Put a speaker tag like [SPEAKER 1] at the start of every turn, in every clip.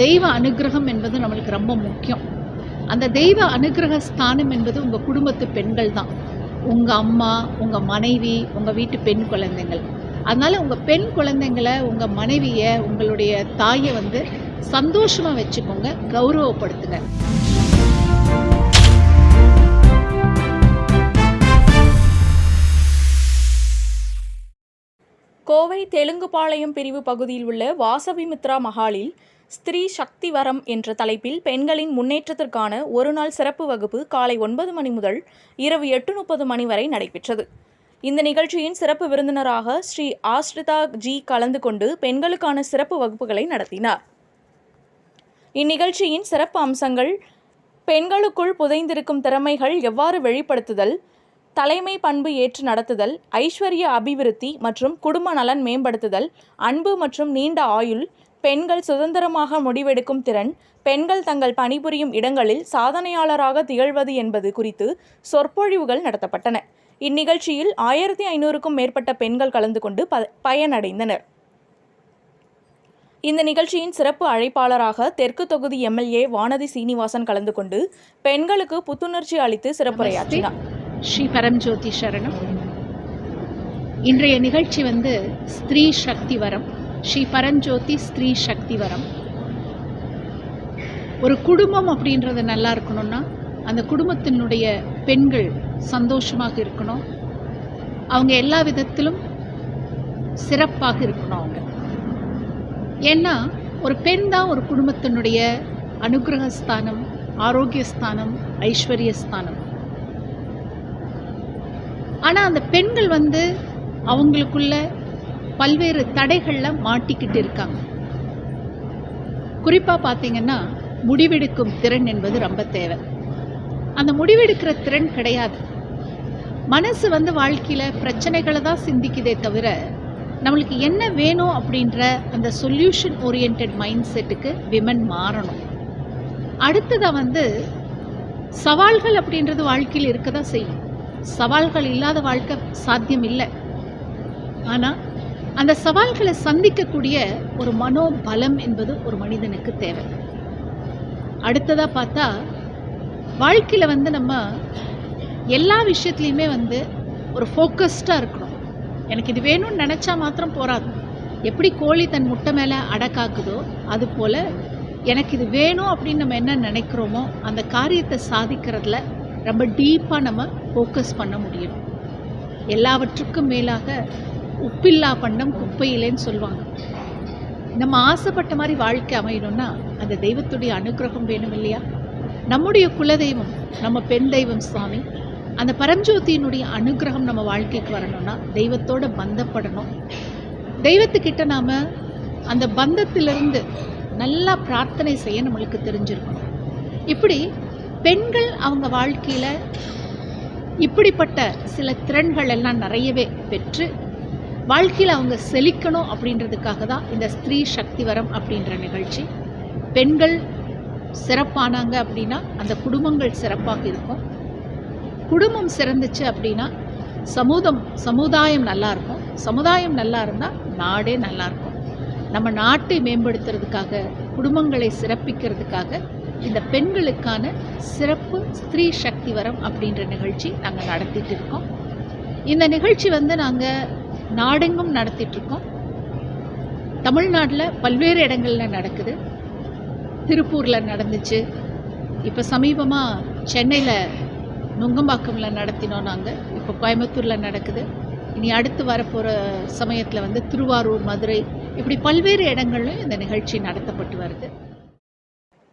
[SPEAKER 1] தெய்வ அனுக்கிரகம் என்பது நம்மளுக்கு ரொம்ப முக்கியம். அந்த தெய்வ அனுக்கிரக ஸ்தானம் என்பது உங்கள் குடும்பத்து பெண்கள் தான். உங்கள் அம்மா, உங்கள் மனைவி, உங்கள் வீட்டு பெண் குழந்தைகள். அதனால் உங்கள் பெண் குழந்தைங்களை, உங்கள் மனைவியை, உங்களுடைய தாயை வந்து சந்தோஷமாக வச்சுக்கோங்க, கௌரவப்படுத்துங்க.
[SPEAKER 2] கோவை தெலுங்குபாளையம் பிரிவு பகுதியில் உள்ள வாசவிமித்ரா மஹாலில் ஸ்திரீ சக்தி வரம் என்ற தலைப்பில் பெண்களின் முன்னேற்றத்திற்கான ஒருநாள் சிறப்பு வகுப்பு காலை 9 மணி முதல் இரவு 8:30 மணி வரை நடைபெற்றது. இந்த நிகழ்ச்சியின் சிறப்பு விருந்தினராக ஸ்ரீ ஆஸ்ரிதா ஜி கலந்து கொண்டு பெண்களுக்கான சிறப்பு வகுப்புகளை நடத்தினார். இந்நிகழ்ச்சியின் சிறப்பு அம்சங்கள்: பெண்களுக்குள் புதைந்திருக்கும் திறமைகள் எவ்வாறு வெளிப்படுத்துதல், தலைமை பண்பு ஏற்று நடத்துதல், ஐஸ்வர்ய அபிவிருத்தி மற்றும் குடும்ப நலன் மேம்படுத்துதல், அன்பு மற்றும் நீண்ட ஆயுள், பெண்கள் சுதந்திரமாக முடிவெடுக்கும் திறன், பெண்கள் தங்கள் பணிபுரியும் இடங்களில் சாதனையாளராக திகழ்வது என்பது குறித்து சொற்பொழிவுகள் நடத்தப்பட்டன. இந்நிகழ்ச்சியில் 1500க்கும் மேற்பட்ட பெண்கள் கலந்து கொண்டு பயனடைந்தனர். இந்த நிகழ்ச்சியின் சிறப்பு அழைப்பாளராக தெற்கு தொகுதி எம்எல்ஏ வானதி சீனிவாசன் கலந்து கொண்டு பெண்களுக்கு புத்துணர்ச்சி அளித்து சிறப்புரையாற்றினார்.
[SPEAKER 1] ஸ்ரீ பரம்ஜோதி சரணம். இன்றைய நிகழ்ச்சி வந்து ஸ்திரீ சக்தி வரம், ஸ்ரீ பரஞ்சோதி ஸ்திரீ சக்தி வரம். ஒரு குடும்பம் அப்படின்றது நல்லா இருக்கணும்னா அந்த குடும்பத்தினுடைய பெண்கள் சந்தோஷமாக இருக்கணும், அவங்க எல்லா விதத்திலும் சிறப்பாக இருக்கணும் அவங்க. ஏன்னா ஒரு பெண் தான் ஒரு குடும்பத்தினுடைய அனுகிரகஸ்தானம், ஆரோக்கியஸ்தானம், ஐஸ்வர்யஸ்தானம். ஆனால் அந்த பெண்கள் வந்து அவங்களுக்குள்ள பல்வேறு தடைகளில் மாட்டிக்கிட்டு இருக்காங்க. குறிப்பாக பார்த்தீங்கன்னா முடிவெடுக்கும் திறன் என்பது ரொம்ப தேவை. அந்த முடிவெடுக்கிற திறன் கிடையாது. மனசு வந்து வாழ்க்கையில் பிரச்சனைகளை தான் சிந்திக்குதே தவிர நம்மளுக்கு என்ன வேணும் அப்படின்ற அந்த சொல்யூஷன் ஓரியன்ட் மைண்ட் செட்டுக்கு விமன் மாறணும். அடுத்ததாக வந்து சவால்கள் அப்படின்றது வாழ்க்கையில் இருக்க தான் செய்யும். சவால்கள் இல்லாத வாழ்க்கை சாத்தியம் இல்லை. ஆனால் அந்த சவால்களை சந்திக்கக்கூடிய ஒரு மனோபலம் என்பது ஒரு மனிதனுக்கு தேவை. அடுத்ததாக பார்த்தா வாழ்க்கையில் வந்து நம்ம எல்லா விஷயத்துலையுமே வந்து ஒரு ஃபோக்கஸ்டாக இருக்கணும். எனக்கு இது வேணும்னு நினச்சா மாத்திரம் போகாது. எப்படி கோழி தன் முட்டை மேலே அடக்காக்குதோ அதுபோல் எனக்கு இது வேணும் அப்படின்னு நம்ம என்ன நினைக்கிறோமோ அந்த காரியத்தை சாதிக்கிறதுல ரொம்ப டீப்பாக நம்ம ஃபோக்கஸ் பண்ண முடியும். எல்லாவற்றுக்கும் மேலாக உப்பில்லா பண்டம் குப்பையிலேன்னு சொல்லுவாங்க. நம்ம ஆசைப்பட்ட மாதிரி வாழ்க்கை அமையணும்னா அந்த தெய்வத்துடைய அனுகிரகம் வேணும் இல்லையா? நம்முடைய குலதெய்வம், நம்ம பெண் தெய்வம் சுவாமி, அந்த பரஞ்சோதியினுடைய அனுகிரகம் நம்ம வாழ்க்கைக்கு வரணும்னா தெய்வத்தோட பந்தப்படணும். தெய்வத்துக்கிட்ட நாம் அந்த பந்தத்திலிருந்து நல்லா பிரார்த்தனை செய்ய நம்மளுக்கு தெரிஞ்சிருக்கணும். இப்படி பெண்கள் அவங்க வாழ்க்கையில் இப்படிப்பட்ட சில திறன்கள் எல்லாம் நிறையவே பெற்று வாழ்க்கையில் அவங்க செழிக்கணும் அப்படின்றதுக்காக தான் இந்த ஸ்திரீ சக்தி வரம் அப்படின்ற நிகழ்ச்சி. பெண்கள் சிறப்பானாங்க அப்படின்னா அந்த குடும்பங்கள் சிறப்பாக இருக்கும். குடும்பம் சிறந்துச்சு அப்படின்னா சமுதாயம் நல்லா இருக்கும். சமுதாயம் நல்லா இருந்தால் நாடே நல்லா இருக்கும். நம்ம நாட்டை மேம்படுத்துறதுக்காக, குடும்பங்களை சிறப்பிக்கிறதுக்காக இந்த பெண்களுக்கான சிறப்பு ஸ்திரீ சக்தி வரம் அப்படின்ற நிகழ்ச்சி நாங்கள் நடத்திட்டு இருக்கோம். இந்த நிகழ்ச்சி வந்து நாங்கள் நாடெங்கும் நடத்திட்டுருக்கோம். தமிழ்நாட்டில் பல்வேறு இடங்களில் நடக்குது. திருப்பூரில் நடந்துச்சு. இப்போ சமீபமாக சென்னையில் நுங்கம்பாக்கமில் நடத்தினோம் நாங்கள். இப்போ கோயம்புத்தூரில் நடக்குது. இனி அடுத்து வரப்போகிற சமயத்தில் வந்து திருவாரூர், மதுரை, இப்படி பல்வேறு இடங்கள்லையும் இந்த நிகழ்ச்சி நடத்தப்பட்டு வருது.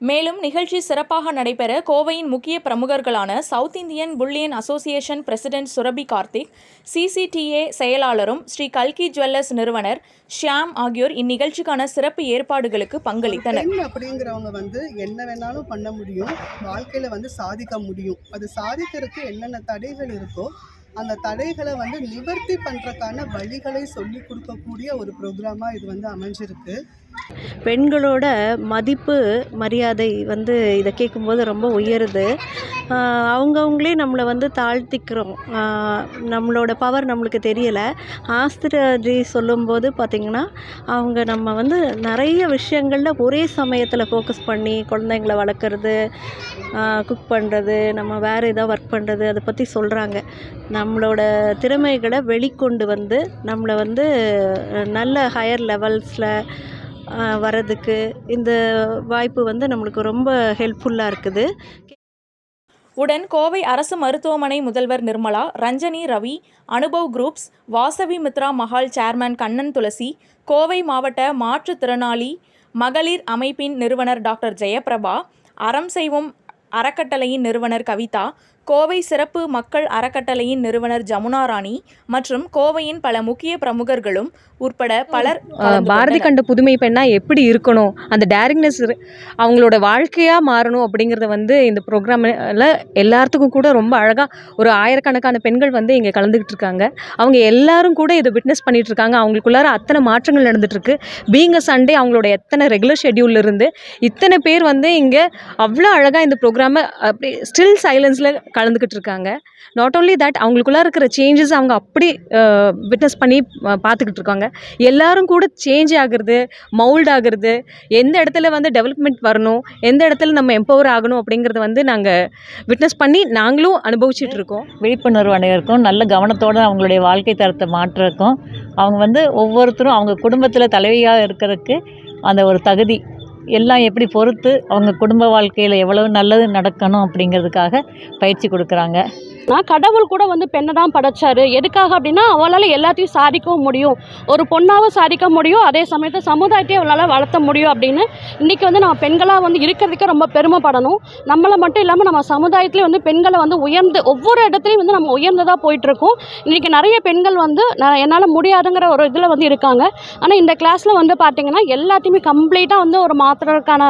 [SPEAKER 2] மேலும் நிகழ்ச்சி சிறப்பாக நடைபெற கோவையின் முக்கிய பிரமுகர்களான south Indian bullion association president Surabhi Karthik, CCTA செயலாளரும் ஸ்ரீ கல்கி ஜுவல்லர்ஸ் நிறுவனர் ஷியாம் ஆகியோர் இந்நிகழ்ச்சிக்கான சிறப்பு ஏற்பாடுகளுக்கு பங்களித்தனர்.
[SPEAKER 3] அப்படிங்கிறவங்க வந்து என்ன வேணாலும் பண்ண முடியும், வாழ்க்கையில் வந்து சாதிக்க முடியும். அது சாதிக்கிறதுக்கு என்னென்ன தடைகள் இருக்கோ அந்த தடைகளை வந்து நிவர்த்தி பண்ணுறதுக்கான வழிகளை சொல்லி கொடுக்கக்கூடிய ஒரு ப்ரோக்ராமாக இது வந்து அமைஞ்சிருக்கு.
[SPEAKER 4] பெண்களோட மதிப்பு மரியாதை வந்து இதை கேட்கும்போது ரொம்ப உயருது. அவங்கவுங்களே நம்மளை வந்து தாழ்த்திக்கிறோம். நம்மளோட பவர் நம்மளுக்கு தெரியலை. ஆஸ்திரஜி சொல்லும்போது பார்த்திங்கன்னா அவங்க நம்ம வந்து நிறைய விஷயங்களில் ஒரே சமயத்தில் ஃபோக்கஸ் பண்ணி குழந்தைங்கள வளர்க்குறது, குக் பண்ணுறது, நம்ம வேறு ஏதாவது ஒர்க் பண்ணுறது அதை பற்றி சொல்கிறாங்க. நம்மளோட திறமைகளை வெளிக்கொண்டு வந்து நம்மளை வந்து நல்ல ஹையர் லெவல்ஸில் வர்றதுக்கு இந்த வாய்ப்பு வந்து நம்மளுக்கு ரொம்ப ஹெல்ப்ஃபுல்லாக இருக்குது.
[SPEAKER 2] உடன் கோவை அரசு மருத்துவமனை முதல்வர் நிர்மலா, ரஞ்சனி ரவி, அனுபவ் குரூப்ஸ், வாசவி மித்ரா மஹால் சேர்மன் கண்ணன் துளசி, கோவை மாவட்ட மாற்றுத்திறனாளி மகளிர் அமைப்பின் நிறுவனர் டாக்டர் ஜெயபிரபா, அறம் செய்வோம் அறக்கட்டளையின் நிறுவனர் கவிதா, கோவை சிறப்பு மக்கள் அறக்கட்டளையின் நிறுவனர் ஜமுனா ராணி மற்றும் கோவையின் பல முக்கிய பிரமுகர்களும் உட்பட பலர்
[SPEAKER 5] பாரதி கண்ட புதுமை பெண்ணா எப்படி இருக்கணும், அந்த டேரிங்னஸ் அவங்களோட வாழ்க்கையாக மாறணும் அப்படிங்கிறத வந்து இந்த ப்ரோக்ராமில் எல்லாத்துக்கும் கூட ரொம்ப அழகாக ஒரு ஆயிரக்கணக்கான பெண்கள் வந்து இங்கே கலந்துக்கிட்டு இருக்காங்க. அவங்க எல்லாரும் கூட இதை விட்னஸ் பண்ணிகிட்டு இருக்காங்க. அவங்களுக்குள்ளார அத்தனை மாற்றங்கள் நடந்துகிட்ருக்கு. பீங் அ சண்டே அவங்களோட எத்தனை ரெகுலர் ஷெட்யூலில் இருந்து இத்தனை பேர் வந்து இங்கே அவ்வளோ அழகாக இந்த ப்ரோக்ராமை அப்படி ஸ்டில் சைலன்ஸில் கலந்துக்கிட்டு இருக்காங்க. நாட் ஓன்லி தட், அவங்களுக்குள்ளே இருக்கிற சேஞ்சஸ் அவங்க அப்படி விட்னஸ் பண்ணி பார்த்துக்கிட்டு இருக்காங்க. எல்லாரும் கூட சேஞ்ச் ஆகுறது, மவுல்ட் ஆகுறது, எந்த இடத்துல வந்து டெவலப்மெண்ட் வரணும், எந்த இடத்துல நம்ம எம்பவர் ஆகணும் அப்படிங்கிறத வந்து நாங்கள் விட்னஸ் பண்ணி நாங்களும் அனுபவிச்சுட்டு இருக்கோம்.
[SPEAKER 6] விழிப்புணர்வு அடையிறக்கும், நல்ல கவனத்தோடு அவங்களுடைய வாழ்க்கை தரத்தை மாற்றுறக்கும், அவங்க வந்து ஒவ்வொருத்தரும் அவங்க குடும்பத்தில் தலைவியாக இருக்கிறதுக்கு அந்த ஒரு தகுதி எல்லாம் எப்படி பொறுத்து அவங்க குடும்ப வாழ்க்கையில் எவ்வளவு நல்லது நடக்கணும் அப்படிங்கிறதுக்காக பயிற்சி கொடுக்குறாங்க.
[SPEAKER 7] கடவுள் கூட வந்து பெண்ணை தான் படைச்சாரு. எதுக்காக அப்படின்னா அவளால் எல்லாத்தையும் சாதிக்கவும் முடியும், ஒரு பொண்ணாகவும் சாதிக்க முடியும், அதே சமயத்தில் சமுதாயத்தையும் அவளால் வளர்த்த முடியும் அப்படின்னு இன்றைக்கி வந்து நம்ம பெண்களாக வந்து இருக்கிறதுக்கே ரொம்ப பெருமைப்படணும். நம்மளை மட்டும் இல்லாமல் நம்ம சமுதாயத்துலேயும் வந்து பெண்களை வந்து உயர்ந்து ஒவ்வொரு இடத்துலையும் வந்து நம்ம உயர்ந்ததாக போயிட்டுருக்கோம். இன்றைக்கி நிறைய பெண்கள் வந்து என்னால் முடியாதுங்கிற ஒரு இதில் வந்து இருக்காங்க. ஆனால் இந்த கிளாஸில் வந்து பார்த்திங்கன்னா எல்லாத்தையுமே கம்ப்ளீட்டாக வந்து ஒரு மாற்றுறதுக்கான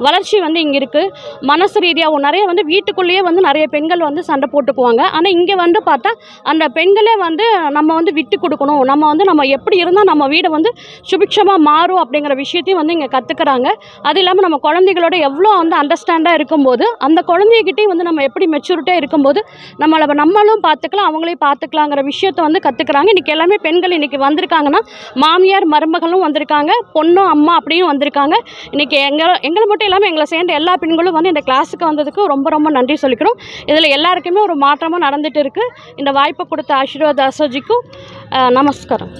[SPEAKER 7] வளர்ச்சி வந்து இங்கே இருக்குது. மனசு ரீதியாகவும் நிறைய வந்து வீட்டுக்குள்ளேயே வந்து நிறைய பெண்கள் வந்து சண்டை போட்டுக்குவாங்க. ஆனால் இங்கே வந்து பார்த்தா அந்த பெண்களே வந்து நம்ம வந்து விட்டு கொடுக்கணும், நம்ம எப்படி இருந்தால் நம்ம வீடு வந்து சுபிக்ஷமாக மாறும் அப்படிங்கிற விஷயத்தையும் வந்து இங்கே கற்றுக்குறாங்க. அது இல்லாமல் நம்ம குழந்தைகளோட எவ்வளோ வந்து அண்டர்ஸ்டாண்டாக இருக்கும்போது அந்த குழந்தைகிட்டையும் வந்து நம்ம எப்படி மெச்சூரிட்டியாக இருக்கும்போது நம்மளும் பார்த்துக்கலாம், அவங்களையும் பார்த்துக்கலாங்கிற விஷயத்தை வந்து கற்றுக்குறாங்க. இன்றைக்கி எல்லாமே பெண்கள் இன்றைக்கி வந்திருக்காங்கன்னா மாமியார் மருமகளும் வந்திருக்காங்க, பொண்ணும் அம்மா அப்படியும் வந்திருக்காங்க. இன்றைக்கி எங்களை மட்டும் இல்லாமல் எங்களை சேர்ந்த எல்லா பெண்களும் வந்து இந்த கிளாஸுக்கு வந்ததுக்கு ரொம்ப ரொம்ப நன்றி சொல்லிக்கிறோம். இதில் எல்லாருக்குமே ஒரு மாற்றமாக நடந்துட்டு இருக்குது. இந்த வாய்ப்பை கொடுத்த ஆசீர்வாத் அசோஜிக்கும் நமஸ்காரம்.